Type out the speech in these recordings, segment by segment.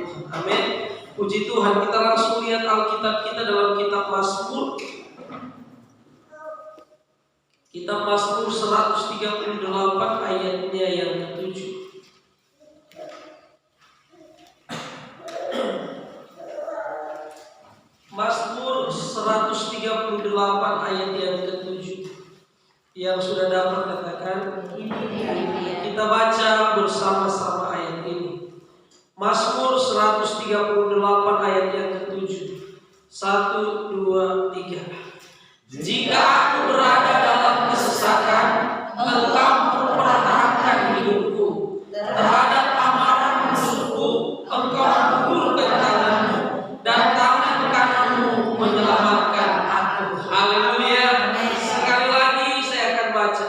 Tuhan. Amin. Puji Tuhan. Kita langsung lihat Alkitab kita dalam kitab Mazmur. Kitab Mazmur 138 ayatnya yang ke-7. Mazmur 138 ayat yang ke-7. Yang sudah dapat katakan, kita baca bersama-sama ayat ini. Mazmur 138 ayat yang ke-7. 1, 2, 3. Jika aku berada dalam kesesakan, Engkau mempertahankan hidupku. Terhadap amarah musuhku, Engkau mengulurkan tanganmu, dan tangan kananmu menyelamatkan aku. Haleluya. Sekali lagi saya akan baca.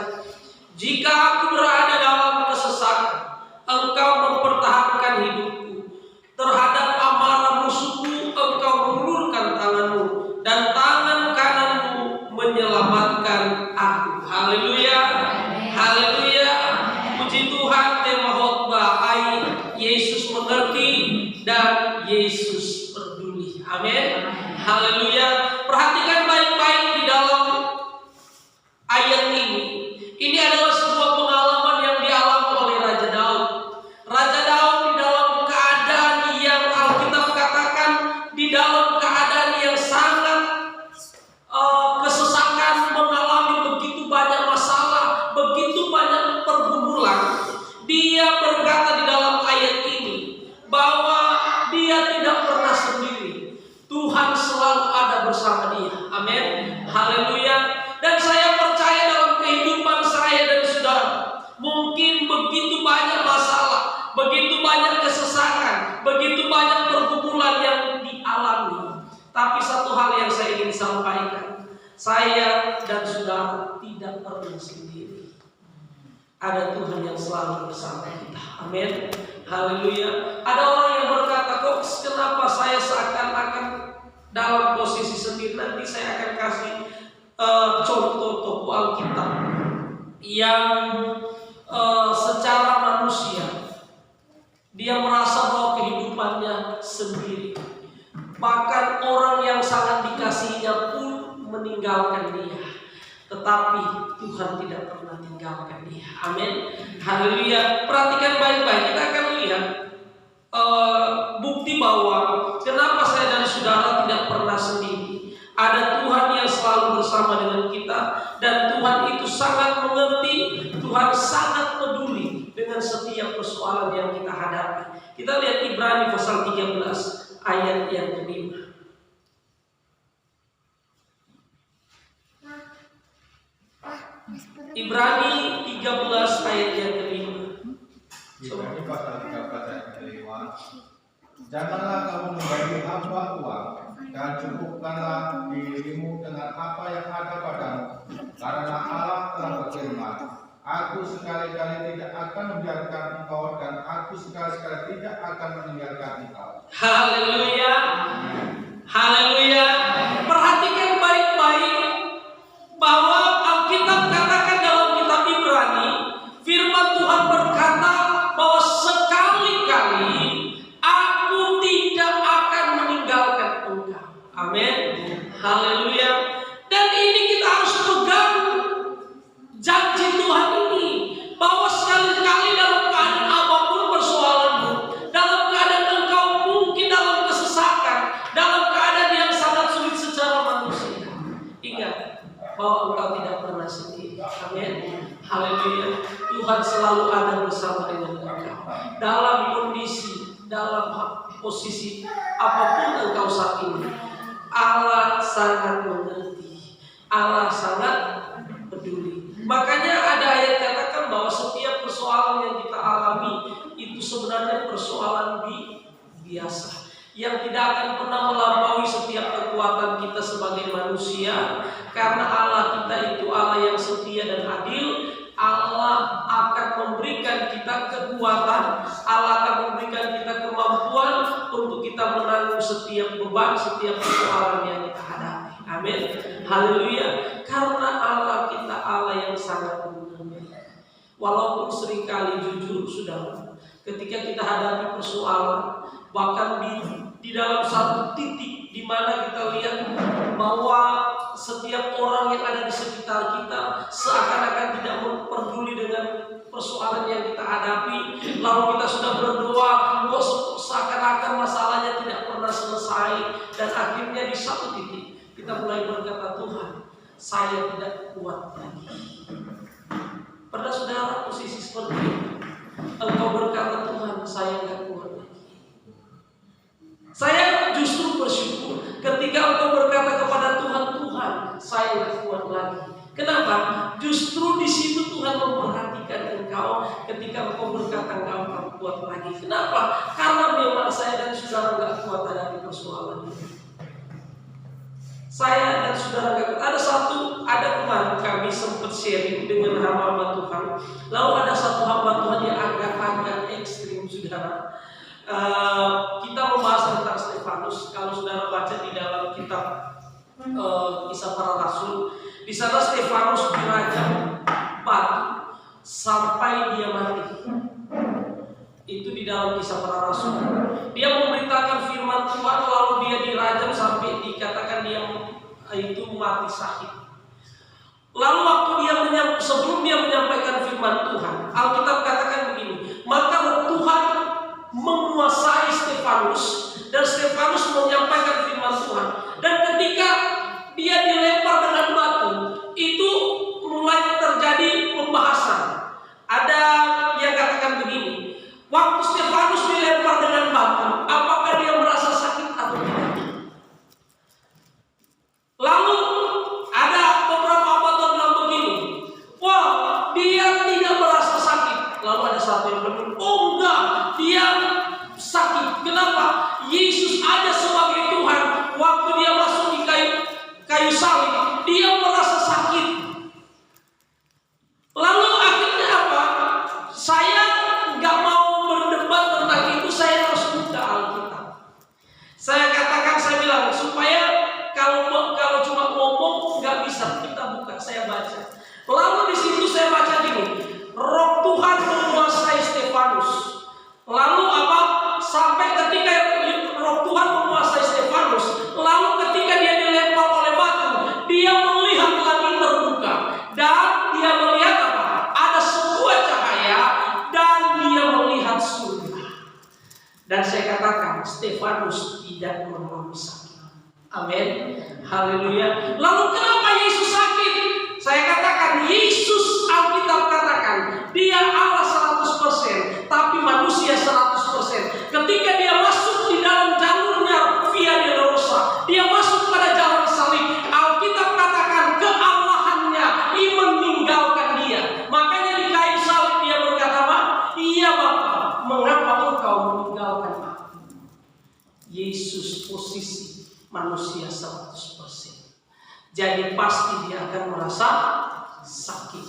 Jika aku berada dalam kesesakan, Engkau mempertahankan hidupku. Terhadap amarah musuhku, Engkau mengulurkan tanganmu, dan tangan kananmu menyelamatkan aku. Haleluya. Haleluya. Puji Tuhan, tema khotbah Yesus mengerti dan Yesus peduli. Amin. Haleluya. Perhatikan baik-baik di dalam ayat ini. Ini adalah sebuah pengalaman yang dialami oleh Raja Daud. Raja Daud di dalam keadaan yang Alkitab katakan di dalam keadaan yang sangat kesesakan, mengalami begitu banyak masalah, begitu banyak pergumulan. Dia berkata di dalam ayat ini bahwa dia tidak pernah sendiri. Tuhan selalu ada bersama dia. Amin. Haleluya. Dan saya percaya dalam kehidupan saya dan saudara, mungkin begitu banyak masalah, begitu banyak kesesakan, begitu banyak pergumulan yang dialami. Tapi satu hal yang saya ingin sampaikan, saya dan saudara tidak pernah sendiri. Ada Tuhan yang selalu bersama kita. Amin. Haleluya. Ada orang yang berkata, kok kenapa saya seakan-akan dalam posisi sendiri? Nanti saya akan kasih contoh tokoh Alkitab yang secara manusia dia merasa bahwa kehidupannya sendiri. Bahkan orang yang sangat dikasihinya pun meninggalkan dia. Tetapi Tuhan tidak pernah tinggalkan dia. Amin. Haleluya. Perhatikan baik-baik. Kita akan lihat bukti bahwa kenapa saya dan saudara tidak pernah sendiri. Ada Tuhan yang selalu bersama dengan kita, dan Tuhan itu sangat mengerti. Tuhan sangat peduli dengan setiap persoalan yang kita hadapi. Kita lihat Ibrani pasal 13 ayat yang ke-5. Ibrani 13 ayat yang ke-5. Ibrani pasal 13 ayat ke-5. Janganlah kamu membagi hamba uang, dan cukupkanlah dirimu dengan apa yang ada padamu, karena Allah telah berfirman, Aku sekali-kali tidak akan membiarkan engkau, dan aku sekali-kali tidak akan meninggalkan engkau. Haleluya. Haleluya. Perhatikan baik-baik bahwa Alkitab katakan dalam kitab Ibrani, firman Tuhan berkata bahwa sekali-kali aku tidak akan meninggalkan engkau. Amin. Haleluya. Dan ini kita harus pegang janji Tuhan ini, bahwa sekali-kali dalam keadaan apapun persoalanmu, dalam keadaan engkau mungkin dalam kesesakan, dalam keadaan yang sangat sulit secara manusia, ingat bahwa engkau tidak pernah sendiri. Amin. Haleluya. Tuhan selalu ada bersama dengan engkau dalam kondisi, dalam posisi apapun engkau saat ini. Allah sangat mengerti, Allah sangat peduli. Makanya ada ayat katakan bahwa setiap persoalan yang kita alami itu sebenarnya persoalan biasa, yang tidak akan pernah melampaui setiap kekuatan kita sebagai manusia. Karena Allah kita itu Allah yang setia dan adil. Allah akan memberikan kita kekuatan, Allah akan memberikan kita kemampuan untuk kita menanggung setiap beban, setiap persoalan yang kita hadapi. Amin. Haleluya. Karena Allah kita Allah yang sangat mengerti. Walaupun seringkali jujur sudah, ketika kita hadapi persoalan, bahkan di dalam satu titik di mana kita lihat bahwa setiap orang yang ada di sekitar kita seakan-akan tidak peduli dengan persoalan yang kita hadapi, lalu kita sudah berdoa, seakan-akan masalahnya tidak pernah selesai, dan akhirnya di satu titik kita mulai berkata, Tuhan, saya tidak kuat lagi. Pernah saudara posisi seperti itu? Engkau berkata, Tuhan, saya tidak kuat lagi. Saya justru bersyukur ketika engkau berkata kepada Tuhan, Tuhan, saya tidak kuat lagi. Kenapa? Justru di situ Tuhan memperhatikan engkau ketika engkau berkata engkau tidak kuat lagi. Kenapa? Karena memang saya dan saudara tidak kuat hadapi persoalan ini. Saya dan saudara tidak kuat. Ada kemarin kami sempat sharing dengan hamba Tuhan. Lalu ada satu hamba Tuhan yang agak ekstrim, saudara. Kita membahas tentang Stefanus. Kalau saudara baca di dalam kitab Kisah Para Rasul, di sana Stefanus dirajam batu sampai dia mati. Itu di dalam Kisah Para Rasul. Dia memberitakan firman Tuhan, lalu dia dirajam sampai dikatakan dia itu mati sakit. Lalu waktu sebelum dia menyampaikan firman Tuhan, Alkitab katakan begini, maka Roh Tuhan menguasai Stefanus dan Stefanus menyampaikan firman Tuhan. Dan ketika dia dilempar dengan batu, itu mulai terjadi pembahasan. Ada yang katakan begini, waktu Stefanus dilempar dengan batu, apakah dia merasa sakit atau tidak? Lalu ada beberapa abad bilang begini, wah, dia tidak merasa sakit. Lalu ada satu yang bilang, oh enggak, dia sakit. Kenapa? Yesus aja sebagai Tuhan, waktu dia masuk di kayu salib, dia merasa sakit. Lalu akhirnya apa? Saya nggak mau berdebat tentang itu, saya harus buka Alkitab. Saya bilang supaya kalau cuma ngomong nggak bisa, kita buka, saya baca. Lalu di situ saya baca gini, Roh Tuhan menguasai Stefanus. Lalu apa? Sampai ketika Roh Tuhan menguasai Stefanus, lalu ketika dia dilempar oleh batu, dia melihat langit terbuka dan dia melihat apa? Ada sebuah cahaya dan dia melihat surga. Dan saya katakan Stefanus tidak mengalami sakit. Amin. Haleluya. Lalu kenapa Yesus sakit? Saya katakan Yesus, Alkitab katakan dia Allah 100%, tapi manusia 100%. Ketika dia masuk di dalam jalurnya Via Dolorosa, dia masuk pada jalan salib, Alkitab katakan keallahannya meninggalkan dia. Makanya di kayu salib dia berkata, iya Bapa, mengapa engkau meninggalkan aku? Yesus posisi manusia 100%. Jadi pasti dia akan merasa sakit.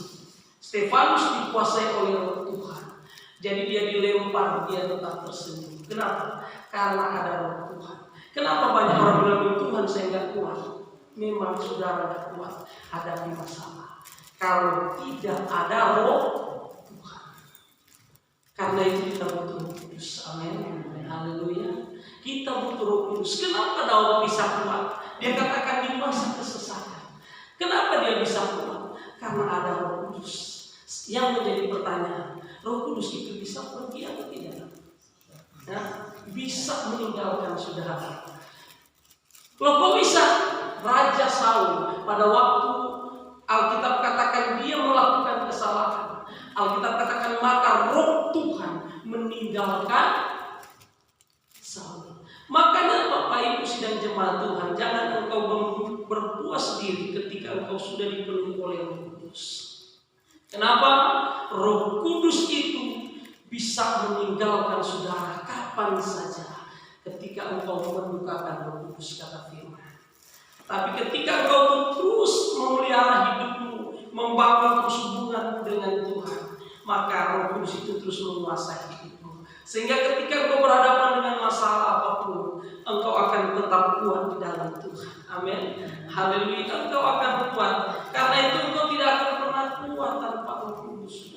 Stefanus dikuasai oleh Roh Tuhan. Jadi dia dilempar, dia tetap tersenyum. Kenapa? Karena ada Roh Tuhan. Kenapa banyak orang bilang, Tuhan saya nggak kuat? Memang saudara nggak kuat hadapi masalah kalau tidak ada Roh Tuhan. Karena itu kita butuh Roh Kudus. Amin. Haleluya. Kita butuh Roh Kudus. Kenapa Daud bisa kuat? Dia katakan di masa kesesakan. Kenapa dia bisa kuat? Karena ada Roh Kudus. Yang menjadi pertanyaan, Roh Kudus itu bisa pergi atau tidak? Nah, bisa meninggalkan saudara. Loh kok bisa? Raja Saul pada waktu Alkitab katakan dia melakukan kesalahan, Alkitab katakan maka Roh Tuhan meninggalkan Saul. Makanya Bapak Ibu sidang jemaat Tuhan, jangan engkau berpuas diri ketika engkau sudah dipenuhi oleh Roh Kudus. Kenapa? Roh Kudus itu bisa meninggalkan saudara kapan saja ketika engkau membukakan Roh Kudus, kata firman. Tapi ketika engkau terus memelihara hidupmu, membangun hubunganmu dengan Tuhan, maka Roh Kudus itu terus menguasai hidupmu. Sehingga ketika engkau berhadapan dengan masalah apapun, engkau akan tetap kuat di dalam Tuhan. Amin. Haleluya. Engkau akan kuat. Karena itu engkau tidak akan pernah kuat tanpa Roh Kudus.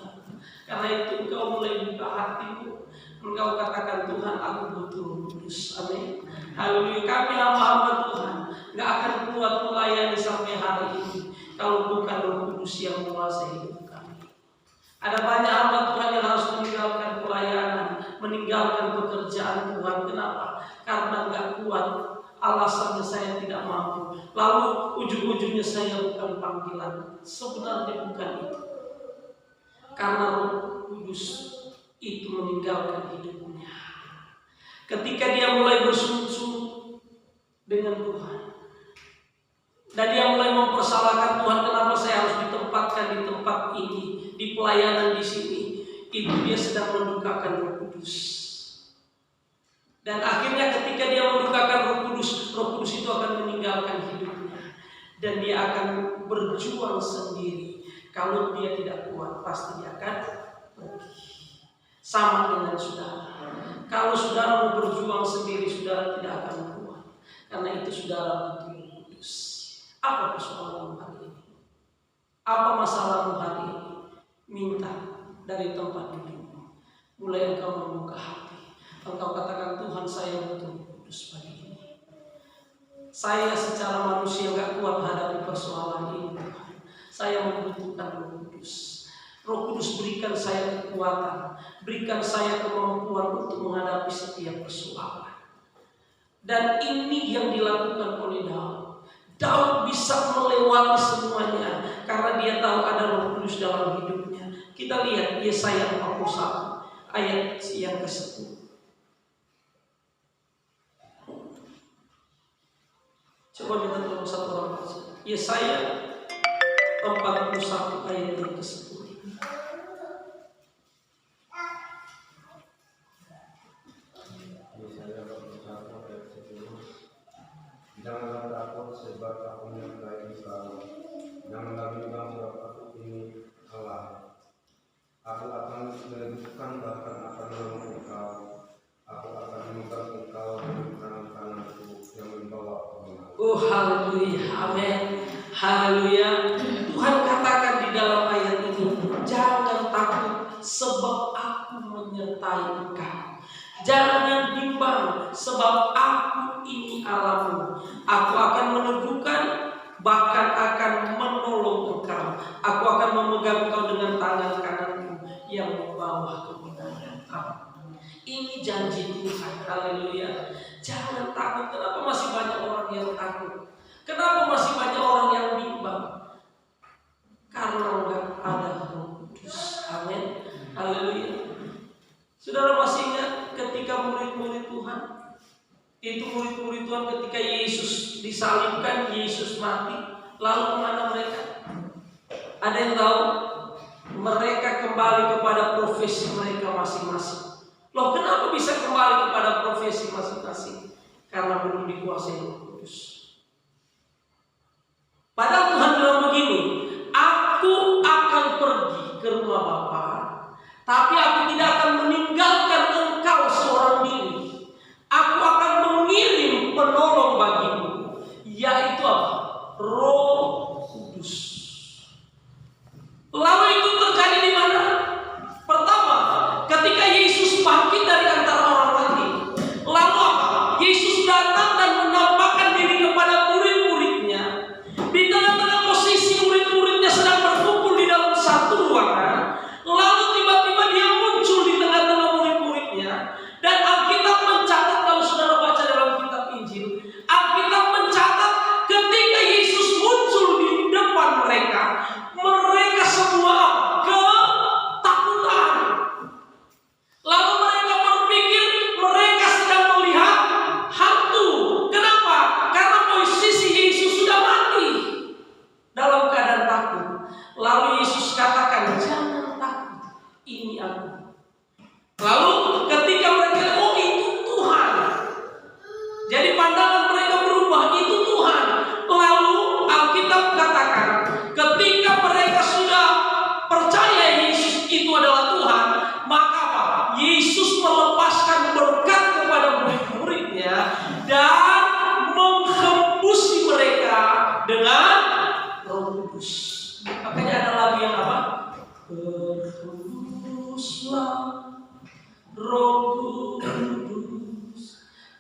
Karena itu engkau mulai buka hatimu Engkau katakan, Tuhan, aku butuh Roh Kudus. Amin. Haleluya. Kami hamba-hamba Tuhan gak akan kuat melayani sampai hari ini kalau bukan Roh Kudus yang menguasai hidup kami. Ada banyak hamba Tuhan yang harus meninggalkan pelayanan, meninggalkan pekerjaan Tuhan. Kenapa? Karena gak kuat. Alasannya saya tidak mampu. Lalu ujung-ujungnya saya bukan panggilan. Sebenarnya bukan itu. Karena Roh Kudus itu meninggalkan hidupnya. Ketika dia mulai bersungguh-sungguh dengan Tuhan, dan dia mulai mempersalahkan Tuhan, kenapa saya harus ditempatkan di tempat ini, di pelayanan di sini, itu dia sedang mendukakan Roh Kudus. Dan akhirnya ketika dia mendukakan Roh Kudus itu akan meninggalkan hidupnya, dan dia akan berjuang sendiri. Kalau dia tidak kuat, pasti dia akan pergi. Sama dengan saudara. Kalau saudara mau berjuang sendiri, saudara tidak akan kuat. Karena itu saudara butuh Roh Kudus. Apa persoalanmu hari ini? Apa masalahmu hari ini? Minta dari tempat dudukmu. Mulai engkau membuka hati. Engkau katakan, Tuhan, saya butuh Roh Kudus pagi ini. Saya secara manusia gak kuat hadapi persoalan ini, Tuhan. Saya membutuhkan Roh Kudus. Roh Kudus, berikan saya kekuatan, berikan saya kemampuan untuk menghadapi setiap persoalan. Dan ini yang dilakukan oleh Daud. Daud bisa melewati semuanya karena dia tahu ada Roh Kudus dalam hidupnya. Kita lihat Yesaya 41 ayat yang ke-10. Coba kita tolong satu orang baca. Yesaya 41 ayat yang ke-10. Janganlah takut sebab aku menyertai engkau. Janganlah bimbang sebab aku ini Allah. Aku akan menentukan bahkan akan menolong engkau. Aku akan memegang engkau dengan tangan kananku yang membawa kemenangan. Oh, haleluya, amin, haleluya. Tuhan katakan di dalam ayat ini, jangan takut sebab aku menyertai engkau. Jangan bimbang sebab aku ini Allahmu. Aku akan meneguhkan, bahkan akan menolong engkau. Aku akan memegang engkau dengan tangan kananku yang membawa kemenangan. Ini janji Tuhan. Haleluya. Jangan takut. Kenapa masih banyak orang yang takut? Kenapa masih banyak orang yang bimbang? Karena enggak ada Roh Kudus. Amin. Haleluya. Saudara masih ingat ketika murid-murid Tuhan, itu murid-murid Tuhan ketika Yesus disalibkan, Yesus mati, lalu kemana mereka? Ada yang tahu? Mereka kembali kepada profesi mereka masing-masing. Loh, kenapa bisa kembali kepada profesi masing-masing? Karena belum dikuasai Roh Kudus. Padahal Tuhan bilang begini, aku akan pergi ke rumah Bapa, tapi aku tidak akan meninggalkan engkau seorang diri. Aku akan mengirim penolong bagimu, yaitu apa? Roh Kudus. Lalu itu terjadi di mana? Pertama, ketika Yesus bangkit dari antara orang mati. Lalu apa? Yesus datang dan menampakkan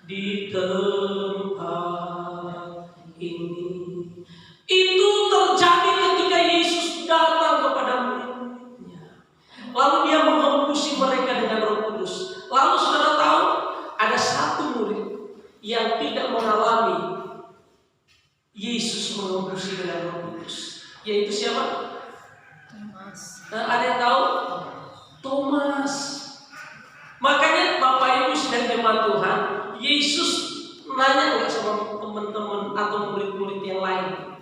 di tempat ini. Itu terjadi ketika Yesus datang kepada murid-muridnya. Lalu dia mengembusi mereka dengan Roh Kudus. Lalu saudara tahu, ada satu murid yang tidak mengalami Yesus mengembusi dengan Roh Kudus. Yaitu siapa? Thomas. Ada yang tahu? Thomas. Makanya Bapak Ibu sedang jemaat Tuhan, Yesus nanya nggak sama teman-teman atau murid-murid yang lain?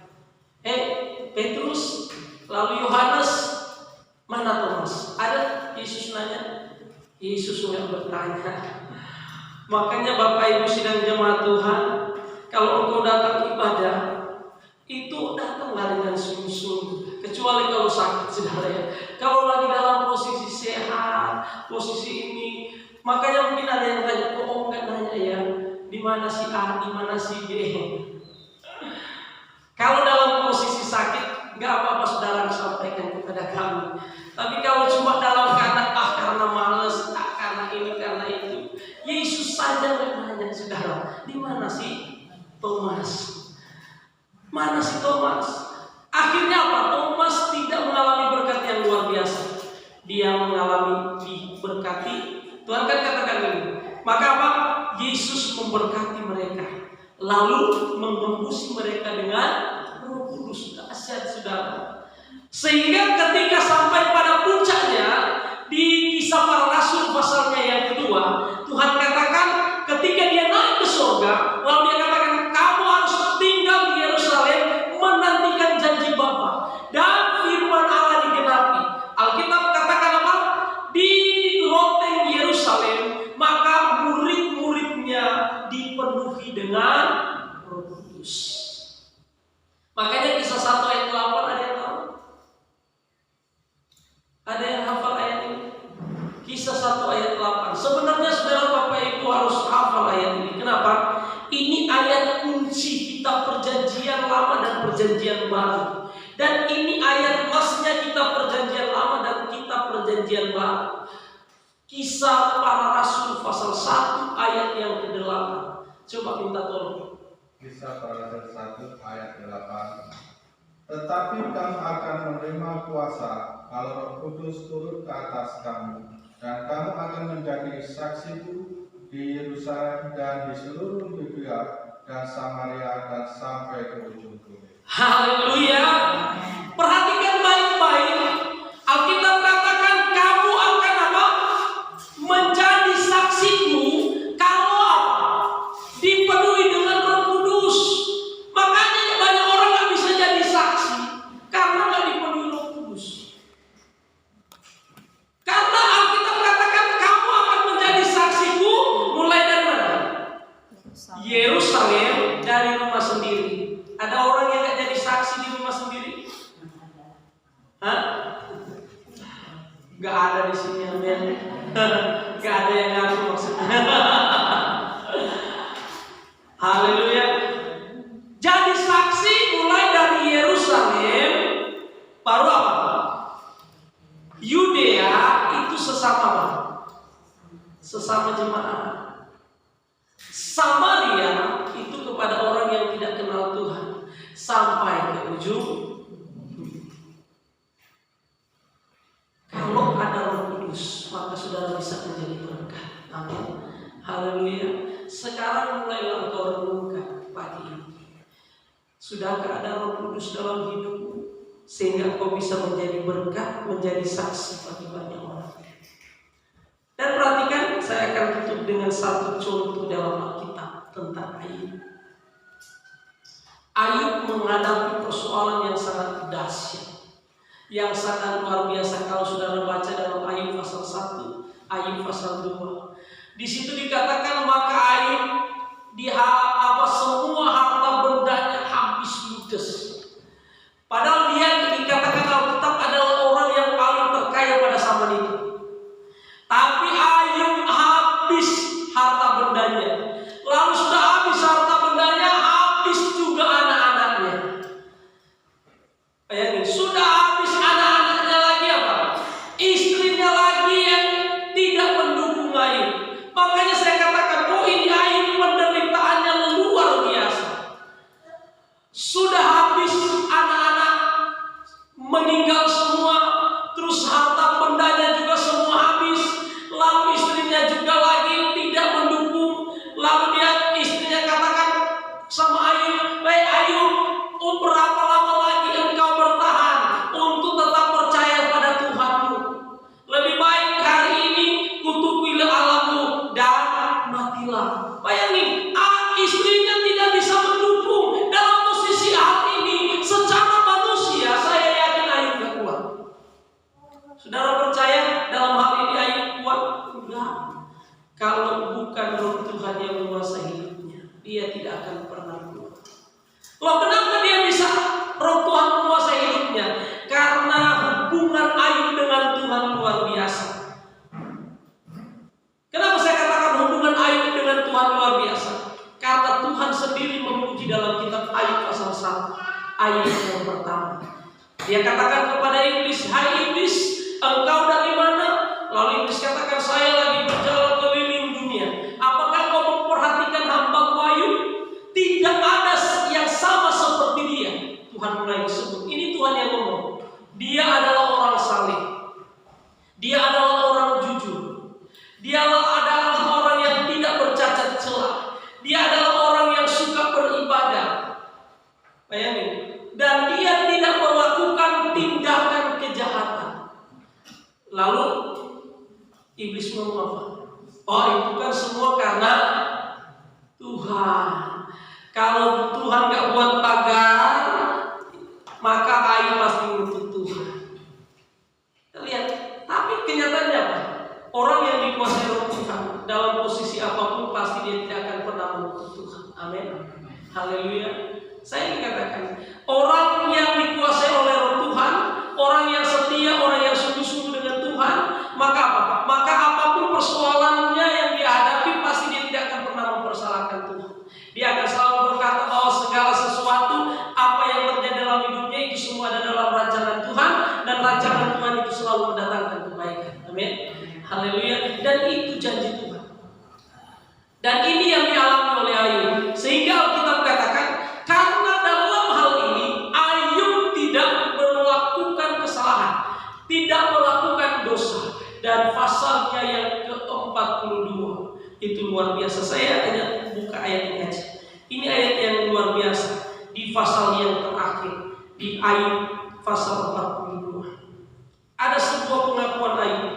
Petrus, lalu Yohanes, mana Thomas? Ada? Yesus nanya? Yesus nggak bertanya. Makanya Bapak Ibu sedang jemaat Tuhan, kalau engkau datang ibadah, itu datanglah dengan sungguh-sungguh. Kecuali kalau sakit, saudara ya. Kalau lagi dalam posisi sehat, posisi ini, makanya mungkin ada yang tanya, kok om nggak nanya ya, di mana si A, di mana si B? Kalau dalam posisi sakit, nggak apa-apa saudara sampaikan kepada kami. Tapi kalau cuma dalam keadaan karena malas, karena ini, karena itu, Yesus saja nggak nanya saudara, di mana sih Thomas? Mana si Thomas? Akhirnya apa? Thomas tidak mengalami berkat yang luar biasa. Dia mengalami diberkati. Tuhan kan katakan ini. Maka apa? Yesus memberkati mereka, lalu mengembusi mereka dengan Roh Kudus. Dahsyat saudara. Sehingga ketika sampai pada puncaknya di Kisah Para Rasul pasalnya yang kedua, Tuhan katakan ketika dia naik ke surga, lalu dia katakan kamu harus tinggal di Yerusalem menantikan janji Bapa, dan firman Allah digenapi. Alkitab katakan apa? Di loteng Yerusalem, maka murid-muridnya dipenuhi dengan Roh Kudus. Makanya Kisah 1 ayat 8 ada yang tahu? Ada yang hafal ayat ini? Kisah 1 ayat 8. Sebenarnya saudara Bapak Ibu harus hafal ayat ini. Kenapa? Ini ayat kunci kitab Perjanjian Lama dan Perjanjian Baru. Dan ini ayat emasnya kitab Perjanjian Lama dan kitab Perjanjian Baru. Kisah Para Rasul pasal 1 ayat yang ke-8. Coba minta tolong. Kisah Para Rasul 1 ayat 8. Tetapi kamu akan menerima kuasa kalau Roh Kudus turun ke atas kamu, dan kamu akan menjadi saksiku di Yerusalem dan di seluruh Yudea dan Samaria dan sampai ke ujung bumi. Haleluya. Perhatikan baik-baik. Alkitab katakan kamu akan apa? Menjadi saksiku kalau apa? Dipenuhi dengan Roh Kudus. Makanya banyak orang nggak bisa jadi saksi karena nggak dipenuhi Roh Kudus. Karena Alkitab katakan kamu akan menjadi saksiku mulai dari mana? Yerusalem, dari rumah sendiri. Ada orang yang nggak jadi saksi di rumah sendiri? Hah? Gak ada di sini, amin. Gak ada yang ngaku maksudnya. Haleluya. Jadi saksi mulai dari Yerusalem, baru apa? Yudea itu sesama apa? Sesama jemaat. Samaria itu kepada orang yang tidak kenal Tuhan, sampai ke ujung. Kalau ada Roh Kudus, maka saudara bisa menjadi berkat. Amin. Haleluya. Sekarang mulailah engkau renungkan pagi ini. Sudahkah ada Roh Kudus dalam hidupmu sehingga engkau bisa menjadi berkat, menjadi saksi bagi banyak orang? Dan perhatikan, saya akan tutup dengan satu contoh dalam Alkitab tentang Ayub. Ayub menghadapi persoalan yang sangat dahsyat, yang sangat luar biasa. Kalau saudara baca dalam Ayub pasal 1, Ayub pasal 2, di situ dikatakan maka Ayub semua harta bendanya habis ludes. Padahal dia dikatakan Alkitab adalah orang yang paling terkaya pada zaman itu. Tapi Ayub habis harta bendanya. Lalu sudah habis harta bendanya, habis juga anak-anaknya. Bayangin, sudah habis anak-anaknya lagi apa? Istrinya lagi yang tidak mendukung Ayub. Makanya saya katakan, oh ini Ayub hilang. Bayangin, istrinya tidak bisa mendukung. Dalam posisi hati ini, secara manusia saya yakin Ayub gak kuat. Saudara percaya dalam hal ini Ayub kuat? Enggak. Kalau bukan Roh Tuhan yang menguasai hidupnya, dia tidak akan pernah kuat. Loh, kenapa dia bisa Roh Tuhan menguasai hidupnya? Karena hubungan Ayub dengan Tuhan luar biasa. Kenapa saya katakan hubungan Ayub dengan Tuhan luar biasa? Karena Tuhan sendiri memuji dalam kitab Ayub pasal 1 ayat yang pertama. Dia katakan kepada iblis, "Hai iblis, engkau dari mana?" Lalu iblis katakan, "Saya lagi berjalan keliling dunia. Apakah kau memperhatikan hamba-Ku Ayub? Tidak ada yang sama seperti dia." Tuhan mulai disebut. Ini Tuhan yang ngomong. Dia adalah orang saleh. Dia adalah orang jujur. Dia adalah orang yang tidak bercacat celah. Dia adalah orang yang suka beribadah. Bayangin. Dan dia tidak melakukan tindakan kejahatan. Lalu iblis ngomong apa? Oh, itu kan semua karena Tuhan. Kalau Tuhan gak buat pagar, maka Ayub pasti untuk Tuhan. Kita lihat. Tapi kenyataannya apa? Orang yang dikuasai Roh Tuhan dalam posisi apapun pasti dia tidak akan pernah menuntut Tuhan. Amin. Haleluya. Saya ingin katakan, orang yang dikuasai oleh Roh Tuhan, orang yang setia, orang yang sungguh-sungguh dengan Tuhan, maka apa? Maka apapun persoalannya yang dia hadapi pasti dia tidak akan pernah mempersalahkan Tuhan. Dia akan selalu berkata bahwa segala sesuatu apa yang terjadi dalam hidupnya itu semua ada dalam rancangan Tuhan, dan rancangan Tuhan itu selalu mendatangkan kebaikan. Amin. Haleluya. Dan itu janji Tuhan. Dan ini yang dialami oleh Ayub. Sehingga Alkitab katakan, karena dalam hal ini Ayub tidak melakukan kesalahan, tidak melakukan dosa. Dan pasalnya yang ke-42 itu luar biasa. Saya hanya buka ayatnya aja. Ini ayat yang luar biasa. Di pasal yang terakhir, di Ayub pasal 42, ada sebuah pengakuan Ayub.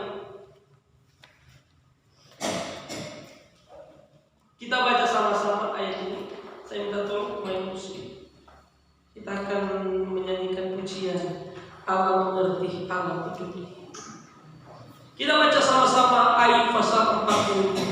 Kita baca sama-sama ayat ini. Saya minta tolong pemain musik. Kita akan menyanyikan pujian Allah mengerti, Allah peduli. Kita baca sama-sama Ayub pasal 42.